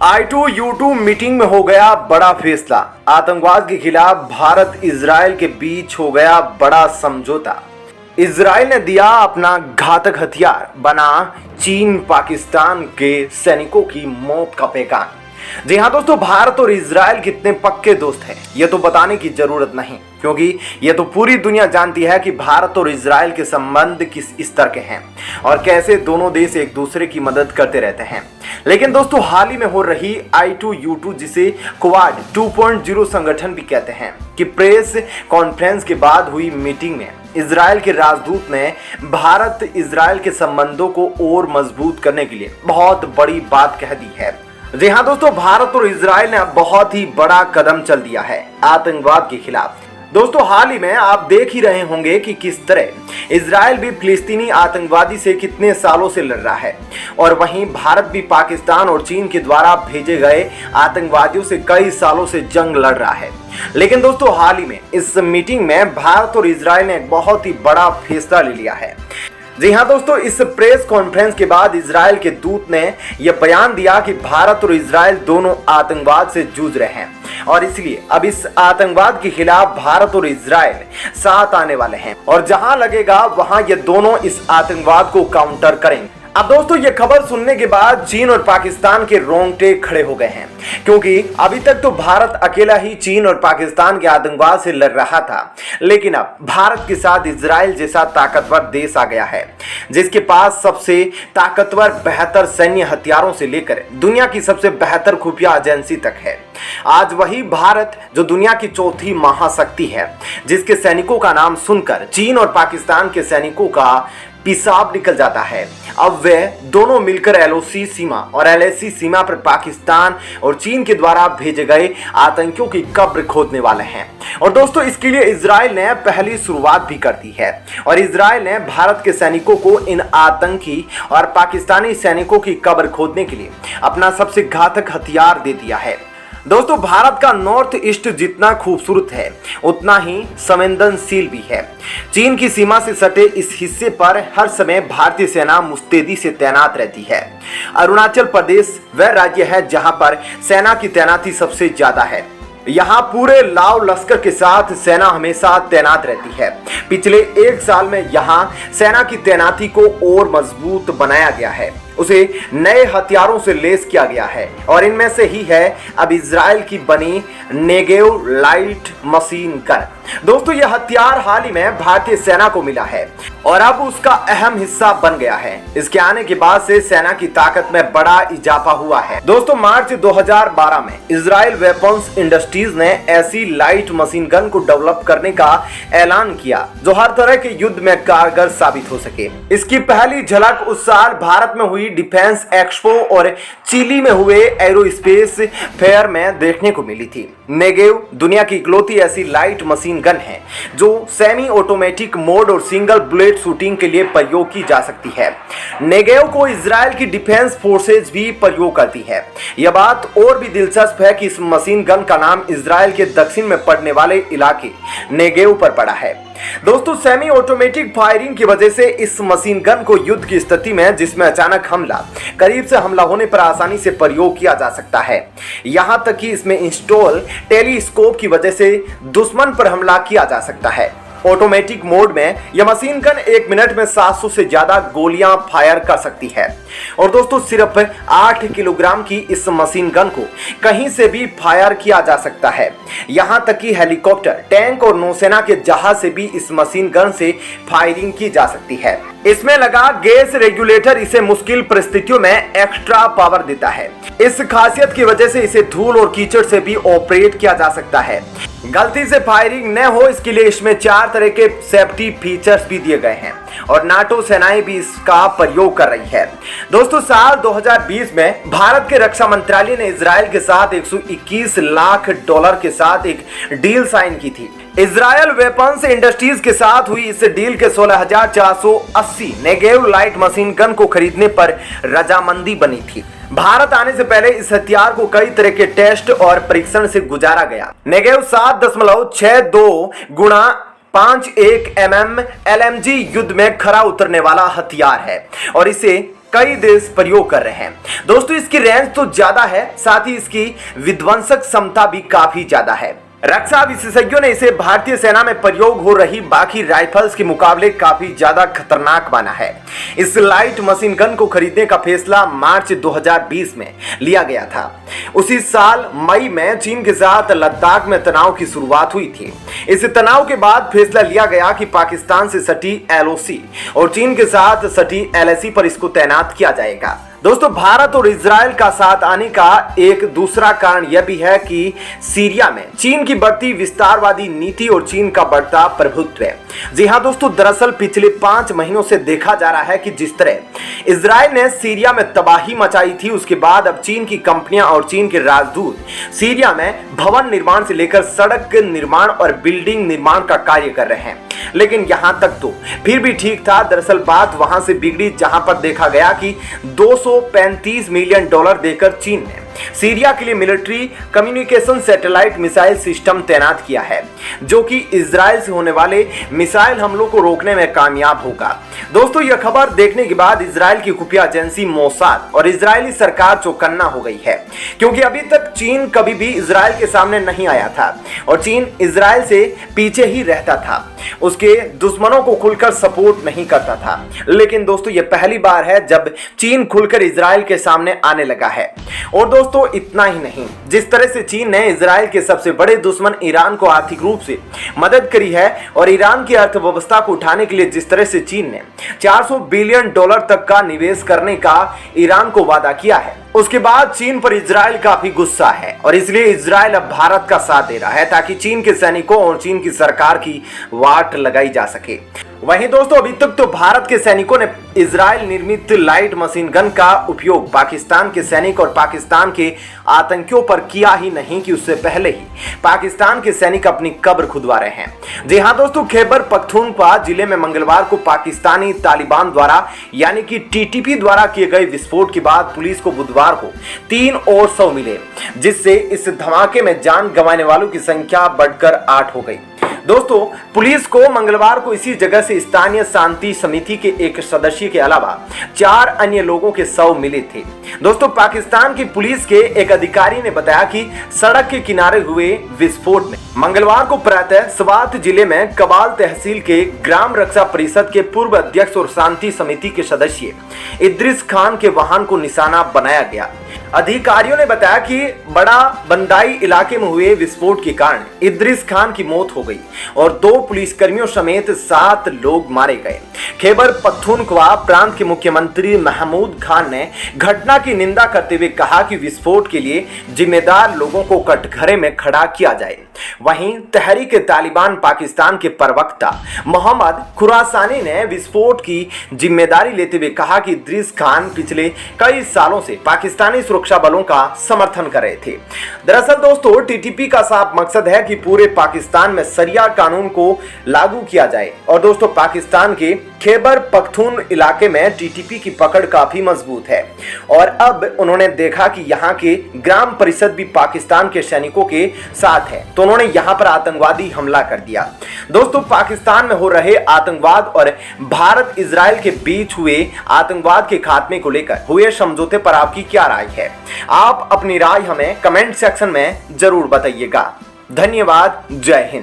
I2U2 meeting में हो गया बड़ा फैसला। आतंकवाद के खिलाफ भारत इजराइल के बीच हो गया बड़ा समझौता। इजराइल ने दिया अपना घातक हथियार, बना चीन पाकिस्तान के सैनिकों की मौत का पैगाम। जी हाँ दोस्तों, भारत और इजराइल कितने पक्के दोस्त हैं ये तो बताने की जरूरत नहीं, क्योंकि ये तो पूरी दुनिया जानती है कि भारत और इजराइल के संबंध किस स्तर के हैं और कैसे दोनों देश एक दूसरे की मदद करते रहते हैं। लेकिन दोस्तों, हाल ही में हो रही I2U2 जिसे क्वाड 2.0 संगठन भी कहते हैं कि प्रेस कॉन्फ्रेंस के बाद हुई मीटिंग में इजराइल के राजदूत ने भारत इजराइल के संबंधों को और मजबूत करने के लिए बहुत बड़ी बात कह दी है। जी हाँ दोस्तों, भारत और इजराइल ने अब बहुत ही बड़ा कदम चल दिया है आतंकवाद के खिलाफ। दोस्तों, हाल ही में आप देख ही रहे होंगे कि किस तरह इजराइल भी फिलिस्तीनी आतंकवादी से कितने सालों से लड़ रहा है और वहीं भारत भी पाकिस्तान और चीन के द्वारा भेजे गए आतंकवादियों से कई सालों से जंग लड़ रहा है। लेकिन दोस्तों, हाल ही में इस मीटिंग में भारत और इजराइल ने एक बहुत ही बड़ा फैसला ले लिया है। जी हाँ दोस्तों, इस प्रेस कॉन्फ्रेंस के बाद इजराइल के दूत ने यह बयान दिया कि भारत और इजराइल दोनों आतंकवाद से जूझ रहे हैं और इसलिए अब इस आतंकवाद के खिलाफ भारत और इजराइल साथ आने वाले हैं और जहां लगेगा वहां ये दोनों इस आतंकवाद को काउंटर करेंगे। अब दोस्तों, ये खबर सुनने के बाद चीन और पाकिस्तान के रोंगटे खड़े हो गए हैं, क्योंकि अभी तक तो भारत अकेला ही चीन और पाकिस्तान के आतंकवाद से लड़ रहा था, लेकिन अब भारत के साथ इजराइल जैसा ताकतवर देश आ गया है जिसके पास सबसे ताकतवर बेहतर सैन्य हथियारों से लेकर दुनिया की सबसे बेहतर खुफिया एजेंसी तक है। आज वही भारत जो दुनिया की चौथी महाशक्ति है, जिसके सैनिकों का नाम सुनकर चीन और पाकिस्तान के सैनिकों का पेशाब निकल जाता है, अब वे दोनों मिलकर LOC सीमा और LAC सीमा पर पाकिस्तान और चीन के द्वारा भेजे गए आतंकियों की कब्र खोदने वाले हैं। और दोस्तों, इसके लिए इजराइल ने पहली शुरुआत भी कर दी है और इजराइल ने भारत के सैनिकों को इन आतंकी और पाकिस्तानी सैनिकों की कब्र खोदने के लिए अपना सबसे घातक हथियार दे दिया है। दोस्तों, भारत का नॉर्थ ईस्ट जितना खूबसूरत है उतना ही संवेदनशील भी है। चीन की सीमा से सटे इस हिस्से पर हर समय भारतीय सेना मुस्तैदी से तैनात रहती है। अरुणाचल प्रदेश वह राज्य है जहां पर सेना की तैनाती सबसे ज्यादा है। यहाँ पूरे लाव लश्कर के साथ सेना हमेशा तैनात रहती है। पिछले एक साल में यहाँ सेना की तैनाती को और मजबूत बनाया गया है, उसे नए हथियारों से लैस किया गया है और इनमें से ही है अब इजराइल की बनी नेगेव लाइट मशीन गन। दोस्तों, यह हथियार हाल ही में भारतीय सेना को मिला है और अब उसका अहम हिस्सा बन गया है। इसके आने के बाद से सेना की ताकत में बड़ा इजाफा हुआ है। दोस्तों, मार्च 2012 में इजराइल वेपन्स इंडस्ट्रीज ने ऐसी लाइट मशीन गन को डेवलप करने का ऐलान किया जो हर तरह के युद्ध में कारगर साबित हो सके। इसकी पहली झलक उस साल भारत में हुई डिफेंस एक्सपो और चिली में हुए एरोस्पेस फेयर में देखने को मिली थी। नेगेव दुनिया की इकलौती ऐसी लाइट मशीन गन है जो सेमी ऑटोमेटिक मोड और सिंगल बुलेट शूटिंग के लिए प्रयोग की जा सकती है। नेगेव को इजराइल की डिफेंस फोर्सेज भी प्रयोग करती है। यह बात और भी दिलचस्प है कि इस मशीन गन का नाम इजराइल के दक्षिण में पड़ने वाले इलाके नेगेव पर पड़ा है। दोस्तों, सेमी ऑटोमेटिक फायरिंग की वजह से इस मशीन गन को युद्ध की स्थिति में जिसमें अचानक हमला, करीब से हमला होने पर आसानी से प्रयोग किया जा सकता है। यहां तक कि इसमें इंस्टॉल टेलीस्कोप की वजह से दुश्मन पर हमला किया जा सकता है। ऑटोमेटिक मोड में यह मशीन गन 1 मिनट में 700 से ज्यादा गोलियां फायर कर सकती है और दोस्तों, सिर्फ 8 किलोग्राम की इस मशीन गन को कहीं से भी फायर किया जा सकता है। यहां तक कि हेलीकॉप्टर, टैंक और नौसेना के जहाज से भी इस मशीन गन से फायरिंग की जा सकती है। इसमें लगा गैस रेगुलेटर इसे मुश्किल परिस्थितियों में एक्स्ट्रा पावर देता है। इस खासियत की वजह से इसे धूल और कीचड़ से भी ऑपरेट किया जा सकता है। गलती से फायरिंग न हो इसके लिए इसमें 4 तरह के सेफ्टी फीचर्स भी दिए गए हैं और नाटो सेनाएं भी इसका प्रयोग कर रही है। दोस्तों, साल 2020 में भारत के रक्षा मंत्रालय ने इजराइल के साथ $121 लाख के साथ एक डील साइन की थी। इजराइल वेपन्स इंडस्ट्रीज के साथ हुई इस डील के 16,480 नेगेव लाइट मशीन गन को खरीदने पर रजामंदी बनी थी। भारत आने से पहले इस हथियार को कई तरह के टेस्ट और परीक्षण से गुजारा गया। नेगेव 7.62 गुणा 5.1 mm LMG युद्ध में खरा उतरने वाला हथियार है और इसे कई देश प्रयोग कर रहे हैं। दोस्तों इसकी रेंज तो ज्यादा है, साथ ही इसकी विध्वंसक क्षमता भी काफी ज्यादा है। रक्षा विशेषज्ञों ने इसे भारतीय सेना में प्रयोग हो रही बाकी राइफल्स के मुकाबले काफी ज्यादा खतरनाक माना है। इस लाइट मशीन गन को खरीदने का फैसला मार्च 2020 में लिया गया था। उसी साल मई में चीन के साथ लद्दाख में तनाव की शुरुआत हुई थी। इस तनाव के बाद फैसला लिया गया कि पाकिस्तान से सटी LOC और चीन के साथ सटी LAC पर इसको तैनात किया जाएगा। दोस्तों भारत और इजराइल का साथ आने का एक दूसरा कारण यह भी है कि सीरिया में चीन की बढ़ती विस्तारवादी नीति और चीन का बढ़ता प्रभुत्व है। जी हां दोस्तों, दरअसल पिछले 5 महीनों से देखा जा रहा है कि जिस तरह इजराइल ने सीरिया में तबाही मचाई थी, उसके बाद अब चीन की कंपनियां और चीन के राजदूत सीरिया में भवन निर्माण से लेकर सड़क निर्माण और बिल्डिंग निर्माण का कार्य कर रहे हैं। लेकिन यहां तक तो फिर भी ठीक था। दरअसल बात वहां से बिगड़ी जहां पर देखा गया कि 235 मिलियन डॉलर देकर चीन ने सीरिया के लिए military communication satellite missile system तैनात किया है, जो कि इजराइल से होने वाले मिसाइल हमलों को रोकने में कामयाब होगा। दोस्तों यह खबर देखने के बाद इजराइल की खुफिया एजेंसी मोसाद और इजरायली सरकार चौकन्ना हो गई है, क्योंकि अभी तक चीन कभी भी इजराइल के सामने नहीं आया था और चीन इजराइल से पीछे ही रहता था, उसके दुश्मनों को खुलकर सपोर्ट नहीं करता था। लेकिन दोस्तों यह पहली बार है जब चीन खुलकर इजराइल के सामने आने लगा है। और दोस्तों इतना ही नहीं, जिस तरह से चीन ने इजराइल के सबसे बड़े दुश्मन ईरान को आर्थिक रूप से मदद करी है और ईरान की अर्थव्यवस्था को उठाने के लिए जिस तरह से चीन ने 400 बिलियन डॉलर तक का निवेश करने का ईरान को वादा किया है, उसके बाद चीन पर इजराइल काफी गुस्सा है और इसलिए इजराइल अब भारत का साथ दे रहा है ताकि चीन के सैनिकों और चीन की सरकार की वाट लगाई जा सके। वहीं दोस्तों अभी तक तो भारत के सैनिकों ने इजराइल निर्मित लाइट मशीन गन का उपयोग पाकिस्तान के सैनिक और पाकिस्तान के आतंकियों पर किया ही नहीं कि उससे पहले ही पाकिस्तान के सैनिक अपनी कब्र खुदवा रहे हैं। जी हां दोस्तों, खैबर पख्तूनख्वा जिले में मंगलवार को पाकिस्तानी तालिबान द्वारा यानी कि TTP द्वारा किए गए विस्फोट के बाद पुलिस को बुधवार को 3 और शव मिले, जिससे इस धमाके में जान गंवाने वालों की संख्या बढ़कर 8 हो गई। दोस्तों पुलिस को मंगलवार को इसी जगह से स्थानीय शांति समिति के एक सदस्य के अलावा 4 अन्य लोगों के शव मिले थे। दोस्तों पाकिस्तान की पुलिस के एक अधिकारी ने बताया कि सड़क के किनारे हुए विस्फोट में मंगलवार को प्रातः स्वात जिले में कबाल तहसील के ग्राम रक्षा परिषद के पूर्व अध्यक्ष और शांति समिति के सदस्य इद्रिस खान के वाहन को निशाना बनाया गया। अधिकारियों ने बताया कि बड़ा बंदाई इलाके में हुए विस्फोट के कारण इद्रिस खान की मौत हो गई और 2 पुलिसकर्मियों समेत 7 लोग मारे गए। खैबर पख्तूनख्वा प्रांत के मुख्यमंत्री महमूद खान ने घटना की निंदा करते हुए कहा कि विस्फोट के लिए जिम्मेदार लोगों को कटघरे में खड़ा किया जाए। वहीं तहरीक तालिबान पाकिस्तान के प्रवक्ता मोहम्मद खुरासानी ने विस्फोट की जिम्मेदारी लेते हुए कहा कि इद्रिस खान पिछले कई सालों से पाकिस्तानी सुरक्षा बलों का समर्थन कर रहे थे। दरअसल दोस्तों TTP का साफ मकसद है कि पूरे पाकिस्तान में शरिया कानून को लागू किया जाए और दोस्तों पाकिस्तान के खैबर पख्तून इलाके में TTP की पकड़ काफी मजबूत है और अब उन्होंने देखा कि यहाँ के ग्राम परिषद भी पाकिस्तान के सैनिकों के साथ है, तो उन्होंने यहाँ पर आतंकवादी हमला कर दिया। दोस्तों पाकिस्तान में हो रहे आतंकवाद और भारत इजराइल के बीच हुए आतंकवाद के खात्मे को लेकर हुए समझौते पर आपकी क्या राय है? आप अपनी राय हमें कमेंट सेक्शन में जरूर बताइएगा। धन्यवाद। जय हिंद।